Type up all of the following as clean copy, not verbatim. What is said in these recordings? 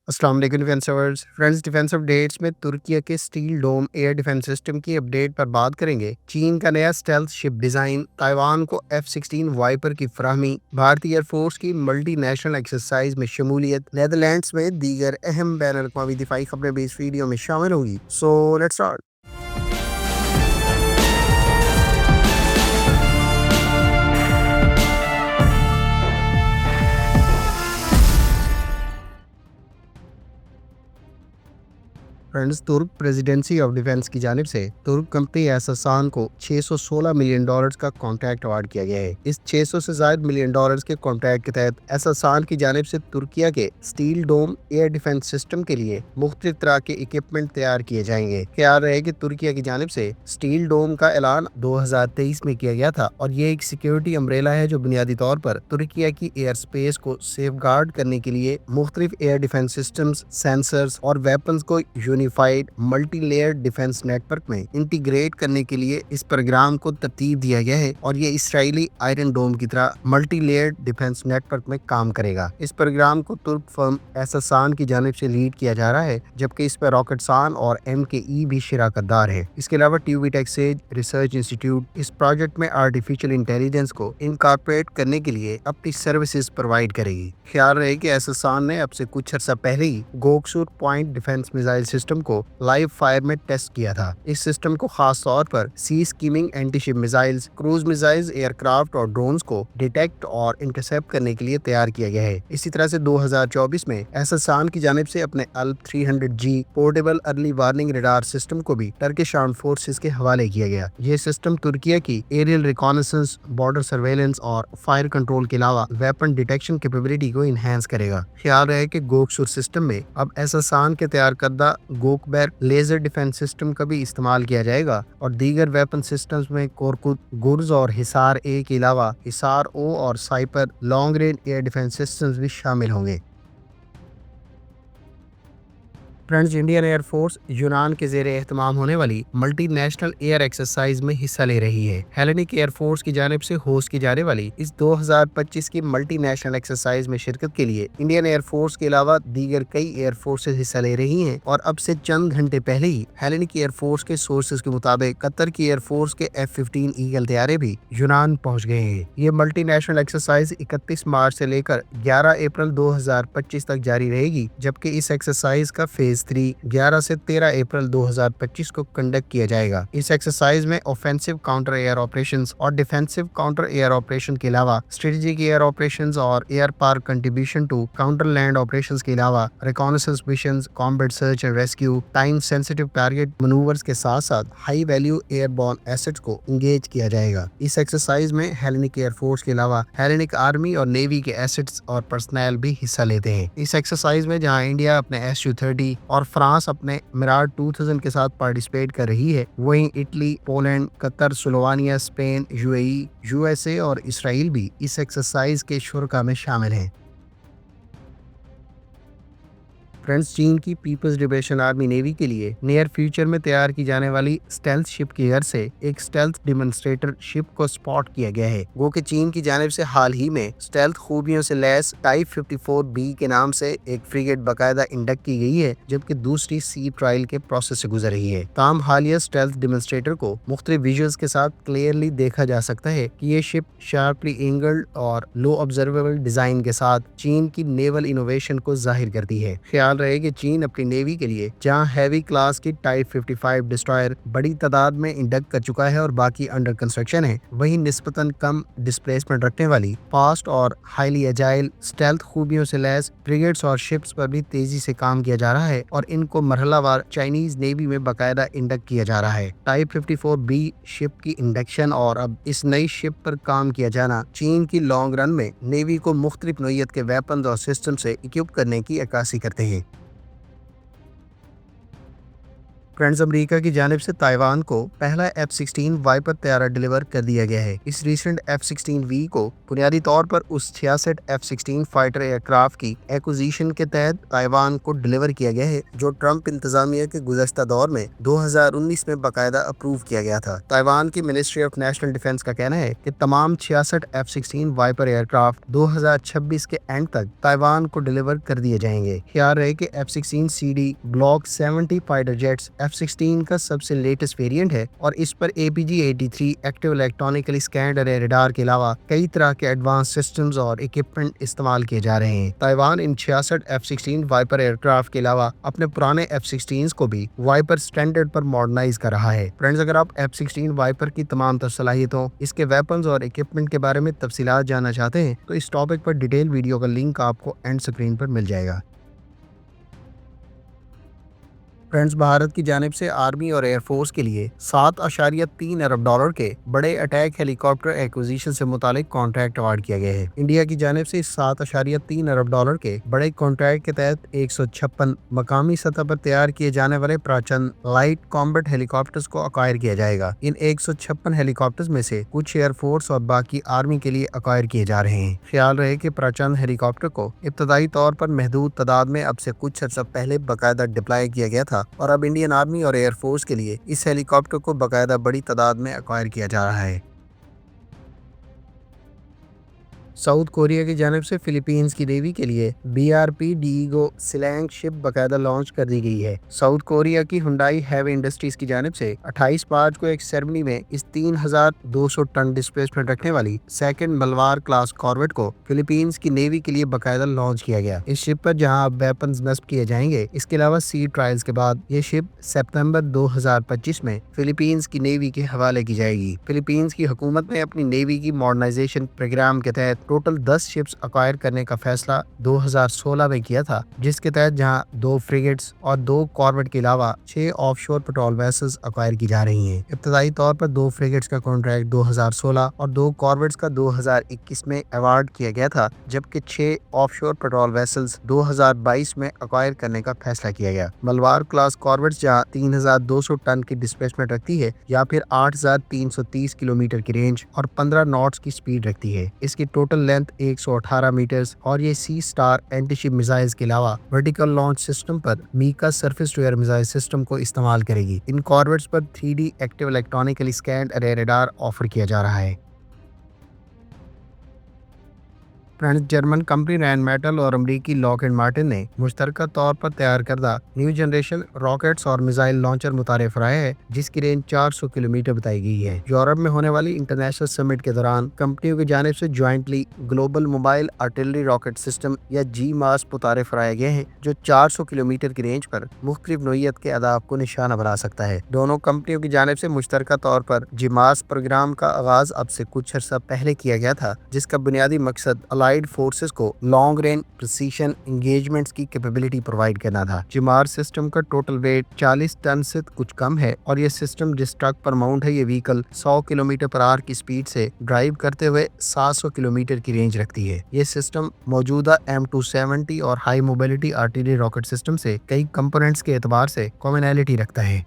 السلام علیکم defence lovers friends, defence updates میں ترکیہ کے اسٹیل ڈوم ایئر ڈیفینس سسٹم کی اپڈیٹ پر بات کریں گے۔ چین کا نیا اسٹیلتھ شپ ڈیزائن، تائیوان کو F-16 وائپر کی فراہمی، بھارتی ایئر فورس کی ملٹی نیشنل ایکسرسائز میں شمولیت، نیدرلینڈز میں دیگر اہم بین الاقوامی دفاعی خبریں بھی اس ویڈیو میں شامل ہوگی۔ So let's start. فرینڈز، ترک پریزیڈنسی آف ڈیفینس کی جانب سے ترک کمپنی ایساسان کو $616 ملین کا کانٹریکٹ اوارڈ کیا گیا ہے۔ اس $600 سے زائد ملین کے کانٹریکٹ کے تحت ایساسان کی جانب سے ترکیہ کے اسٹیل ڈوم ایئر ڈیفینس سسٹم کے لیے مختلف طرح کے اکوپمنٹ تیار کیے جائیں گے۔ خیال رہے کہ ترکیہ کی جانب سے اسٹیل ڈوم کا اعلان 2023 میں کیا گیا تھا اور یہ ایک سیکیورٹی امبریلا ہے جو بنیادی طور پر ترکیہ کی ایئر سپیس کو سیف گارڈ کرنے کے لیے مختلف ایئر ڈیفینس سسٹمز، سینسرز اور ویپنز کو unified multi layer defence network میں انٹیگریٹ کرنے کے لیے اس پروگرام کو ترتیب دیا گیا ہے اور یہ اسرائیلی آئرن ڈوم کی طرح multi layer defence network میں کام کرے گا۔ اس پروگرام کو ترک فرم ایساسان کی جانب سے لیڈ کیا جا رہا ہے، جبکہ اس میں راکٹسان اور MKE بھی شراکت دار ہے۔ اس کے علاوہ ٹیوبی ٹیکسیج ریسرچ انسٹیٹیوٹ اس پروجیکٹ میں آرٹیفیشل انٹیلیجنس کو انکارپوریٹ کرنے کے لیے اپنی سروسز پرووائڈ کرے گی۔ خیال رہے کہ ایساسان نے اب سے کچھ عرصہ پہلے ہی Goksur point defence missile system کو لائیو فائر میں ٹیسٹ کیا تھا۔ اس سسٹم کو خاص طور پر sea skimming, anti ship missiles, cruise missiles, aircraft اور ڈرونز کو ڈیٹیکٹ اور انٹرسیپٹ کرنے کے لیے تیار کیا گیا ہے۔ اسی طرح سے 2024 میں ایساسان کی جانب سے اپنے ALP 300G portable early warning radar system کو بھی ٹرکش آرمڈ فورسز کے حوالے کیا گیا۔ یہ سسٹم ترکیہ کی ایریل ریکانسنس، بارڈر سرویلنس اور فائر کنٹرول کے علاوہ ویپن ڈیٹیکشن کیپیبلٹی کو انہینس کرے گا۔ خیال رہے کہ گوکسور سسٹم میں اب ایساسان کے تیار کردہ گوکبیر لیزر ڈیفینس سسٹم کا بھی استعمال کیا جائے گا اور دیگر ویپن سسٹمز میں کورکوت، گرز اور حصار A کے علاوہ حصار O اور Siper long range air defence systems بھی شامل ہوں گے۔ فرینڈز، انڈین ایئر فورس یونان کے زیر اہتمام ہونے والی ملٹی نیشنل ایئر ایکسرسائز میں حصہ لے رہی ہے۔ ہیلینک ایئر فورس کی جانب سے ہوسٹ کی جانے والی اس 2025 کی ملٹی نیشنل ایکسرسائز میں شرکت کے لیے انڈین ایئر فورس کے علاوہ دیگر کئی ایئر فورسز حصہ لے رہی ہیں اور اب سے چند گھنٹے پہلے ہی ہیلینک ایئر فورس کے سورسز کے مطابق قطر کی ایئر فورس کے F-15 ایگل طیارے بھی یونان پہنچ گئے ہیں۔ یہ ملٹی نیشنل ایکسرسائز 31 مارچ سے لے کر 11 اپریل 2025 تک جاری رہے گی، جبکہ اس ایکسرسائز کا فیز 3 11 سے 13 اپریل 2025 کو کنڈکٹ کیا جائے گا۔ اس ایکسرسائز میں اوفینسو کاؤنٹر ایئر آپریشنز اور ڈیفینسو کاؤنٹر ایئر آپریشن کے علاوہ اسٹریٹجک ایئر آپریشنز اور air power contribution to counter land operations کے علاوہ reconnaissance missions, combat search and rescue, time sensitive target manoeuvres کے ساتھ ساتھ high value airborne assets کو انگیج کیا جائے گا۔ اس ایکسرسائز میں ہیلینک ایئر فورس کے علاوہ ہیلینک آرمی اور نیوی کے ایسٹس اور پرسنل بھی حصہ لیتے ہیں۔ اس ایکسرسائز میں جہاں انڈیا اپنے Su-30 اور فرانس اپنے میراج 2000 کے ساتھ پارٹیسپیٹ کر رہی ہے، وہیں اٹلی، پولینڈ، قطر، سلووینیا، اسپین، UAE، USA اور اسرائیل بھی اس ایکسرسائز کے شرکاء میں شامل ہیں۔ فرینڈز، چین کی پیپلز لبریشن آرمی نیوی کے لیے نیئر فیوچر میں تیار کی جانے والی اسٹیلتھ شپ کی غرض سے ایک اسٹیلتھ ڈیمونسٹریٹر شپ کو سپاٹ کیا گیا ہے۔ وہ کہ چین کی جانب سے حال ہی میں اسٹیلتھ خوبیوں سے لیس ٹائپ 54B کے نام سے ایک فریگیٹ باقاعدہ انڈکٹ کی گئی ہے، جبکہ دوسری سی ٹرائل کے پروسیس سے گزر رہی ہے۔ تاہم حالیہ اسٹیلتھ ڈیمونسٹریٹر کو مختلف ویژنز کے ساتھ کلیئرلی دیکھا جا سکتا ہے کہ یہ شپ شارپلی اینگلڈ اور لو آبزرویبل ڈیزائن کے ساتھ چین کی نیول انوویشن کو ظاہر کرتی ہے۔ خیال رہے کہ چین اپنی نیوی کے لیے جہاں ہیوی کلاس کی ٹائپ 55 ڈسٹرائر بڑی تعداد میں انڈکٹ کر چکا ہے اور باقی انڈر کنسٹرکشن ہے، وہیں نسبتاً کم ڈسپلیسمنٹ رکھنے والی فاسٹ اور ہائیلی ایجائل اسٹیلتھ خوبیوں سے لیس فریگیٹس اور شپس پر بھی تیزی سے کام کیا جا رہا ہے اور ان کو مرحلہ وار چائنیز نیوی میں باقاعدہ انڈکٹ کیا جا رہا ہے۔ ٹائپ 54B شپ کی انڈکشن اور اب اس نئی شپ پر کام کیا جانا چین کی لانگ رن میں نیوی کو مختلف نوعیت کے ویپنز اور سسٹم سے اکوپ کرنے کی عکاسی کرتے ہیں۔ फ्रेंड्स, अमेरिका की जानिब से ताइवान को पहला F-16 वाइपर तैयारा डिलीवर कर दिया गया है। इस रिसेंट F-16V को बुनियादी तौर पर उस 66 F-16 फाइटर एयरक्राफ्ट की एक्विजिशन के तहत ताइवान को डिलीवर किया गया है, जो ट्रंप इंतजामिया के गुज़श्ता दौर में 2019 में बाकायदा अप्रूव किया गया था। ताइवान की मिनिस्ट्री ऑफ नेशनल डिफेंस का कहना है कि तमाम 66 F-16 वाइपर एयरक्राफ्ट 2026 के एंड तक ताइवान को डिलीवर कर दिए जाएंगे। ख्याल रहे कि F-16CD block 70 fighter jets F-16 का सबसे लेटेस्ट वेरिएंट है और इस पर APG-83 active electronically scanned array radar के अलावा कई तरह के एडवांस सिस्टम्स और इक्विपमेंट इस्तेमाल किए जा रहे हैं। ताइवान इन 66 F-16 वाइपर एयरक्राफ्ट के अलावा अपने पुराने F-16 को भी वाइपर स्टैंडर्ड पर मॉडर्नाइज कर रहा है। फ्रेंड्स, अगर आप F-16 वाइपर की तमाम तर सलाहियतों, इसके वेपन्स और इक्विपमेंट के बारे में तफसीलात जानना चाहते हैं तो इस टॉपिक पर डिटेल वीडियो का लिंक आपको एंड स्क्रीन पर मिल जाएगा। फ्रेंड्स, भारत की जानिब से आर्मी और एयरफोर्स के लिए 7.3 अरब डॉलर के बड़े अटैक हेलीकॉप्टर एक्विजिशन से मुतालिक कॉन्ट्रैक्ट अवार्ड किया गया है। इंडिया की जानिब से 7.3 अरब डॉलर के बड़े कॉन्ट्रैक्ट के तहत 156 मकामी सतह पर तैयार किए जाने वाले प्रचंड लाइट कॉम्बैट हेलीकॉप्टर्स को अक्वायर किया जाएगा। इन 156 हेलीकॉप्टर्स में से कुछ एयरफोर्स और बाकी आर्मी के लिए अक्वायर किए जा रहे हैं। ख्याल रहे कि प्रचंड हेलीकॉप्टर को इब्तदाई तौर पर महदूद तादाद में अब से कुछ अर्सा पहले बाकायदा डिप्लॉय किया गया था और अब इंडियन आर्मी और एयरफोर्स के लिए इस हेलीकॉप्टर को बाकायदा बड़ी तादाद में अक्वायर किया जा रहा है। साउथ कोरिया की जानिब से फिलीपींस की नेवी के लिए BRP डीगो सिलैंग शिप बाकायदा लॉन्च कर दी गई है। साउथ कोरिया की हुंडई हैवी इंडस्ट्रीज की जानिब से 28 मार्च को एक सेरेमनी में इस 3200 टन डिस्प्लेसमेंट रखने वाली सेकंड मलबार क्लास कॉर्वेट को फिलीपींस की नेवी के लिए बाकायदा लॉन्च किया गया। इस शिप पर जहां अब वेपन्स नस्ब किए जाएंगे, इसके अलावा सी ट्रायल्स के बाद ये शिप सितंबर 2025 में फिलीपींस की नेवी के हवाले की जाएगी। फिलीपींस की हुकूमत ने अपनी नेवी की मॉडर्नाइजेशन प्रोग्राम के तहत टोटल 10 शिप्स अक्वायर करने का फैसला 2016 में किया था, जिसके तहत जहां 2 फ्रिगेट्स और 2 कॉर्वेट के अलावा 6 ऑफशोर पेट्रोल वेसल्स अक्वायर की जा रही हैं। इब्तदाई तौर पर 2 फ्रिगेट्स का कॉन्ट्रैक्ट 2016 और 2 कॉर्वेट्स का 2021 में अवार्ड किया गया था, जबकि 6 ऑफशोर पेट्रोल वेसल्स 2022 में अक्वायर करने का फैसला किया गया। मलबार क्लास कॉर्वेट्स जहां 3200 टन की डिस्प्लेसमेंट रखती है या फिर 8330 किलोमीटर की रेंज और 15 नॉट्स की स्पीड रखती है। इसकी टोटल लेंथ 118 मीटर्स और ये सी स्टार एंटीशिप मिसाइल्स के अलावा वर्टिकल लॉन्च सिस्टम पर MICA surface to air missile system को इस्तेमाल करेगी। इन कॉर्वेट्स पर 3D active electronically scanned array radar offer किया जा रहा है। फ्रेंड्स, जर्मन कंपनी रैनमेटल और अमरीकी लॉकहीड मार्टिन ने मुश्तरका तौर पर तैयार करदा न्यू जनरेशन रॉकेट्स और मिसाइल लॉन्चर मुतारिफ कराया है, जिसकी रेंज 400 किलोमीटर बताई गई है। यूरोप में होने वाली इंटरनेशनल समिट के दौरान कंपनियों की जानिब से jointly global mobile artillery rocket system या GMARS मुतारिफ कराए गए हैं, जो 400 किलोमीटर की रेंज पर मुख्तलिफ नोयत के अहदाफ को निशाना बना सकता है। दोनों कंपनियों की जानिब से मुश्तरका तौर पर GMARS प्रोग्राम का आगाज अब से कुछ अर्सा पहले किया गया था, जिसका बुनियादी मकसद अलाइड फोर्सेस को लॉन्ग रेंज प्रिसीशन एंगेजमेंट्स की कैपेबिलिटी प्रोवाइड करना था। GMARS सिस्टम का टोटल वेट 40 टन से कुछ कम है और ये सिस्टम जिस ट्रक पर माउंट है, ये व्हीकल 100 किलोमीटर पर आवर की स्पीड से ड्राइव करते हुए 700 किलोमीटर की रेंज रखती है। ये सिस्टम मौजूदा M270 और high mobility artillery rocket system से कई कंपोनेंट्स के एतबार से कॉमनैलिटी रखता है।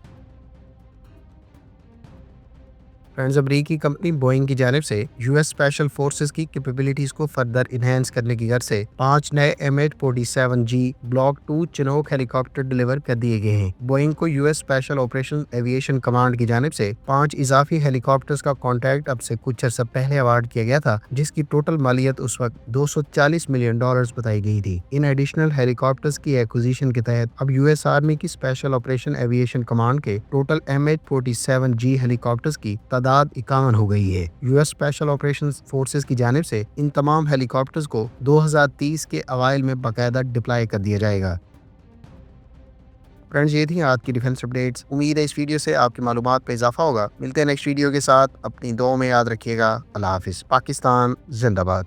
फ्रेंड्स, अमरीकी कंपनी बोइंग की जानिब से US स्पेशल फोर्सेस की कैपेबिलिटीज को फर्दर इनहेंस करने की गर्ज से 5 नए MH-47G block 2 Chinook helicopter deliver कर दिए गए हैं। बोइंग को US special operation aviation command की जानिब से 5 इजाफी हेलीकॉप्टर्स का कॉन्ट्रैक्ट अब से कुछ अर्सा पहले अवार्ड किया गया था, जिसकी टोटल मालियत उस वक्त $240 मिलियन बताई गई थी। इन एडिशनल हेलीकॉप्टर्स की एक्विजिशन के तहत अब US आर्मी की स्पेशल ऑपरेशन एविएशन कमांड के टोटल MH-47G हेलीकॉप्टर्स की 51 हो गई है। US स्पेशल ऑपरेशन फोर्सेस की जानिब से इन तमाम हेलीकॉप्टर्स को 2030 के अवाइल में बाकायदा डिप्लॉय कर दिया जाएगा। फ्रेंड्स, ये थी आज की डिफेंस अपडेट्स। उम्मीद है इस वीडियो से आपकी मालूमात पे इजाफा होगा। मिलते हैं नेक्स्ट वीडियो के साथ। अपनी दुआ में याद रखिएगा। अल्लाह हाफिज। पाकिस्तान जिंदाबाद।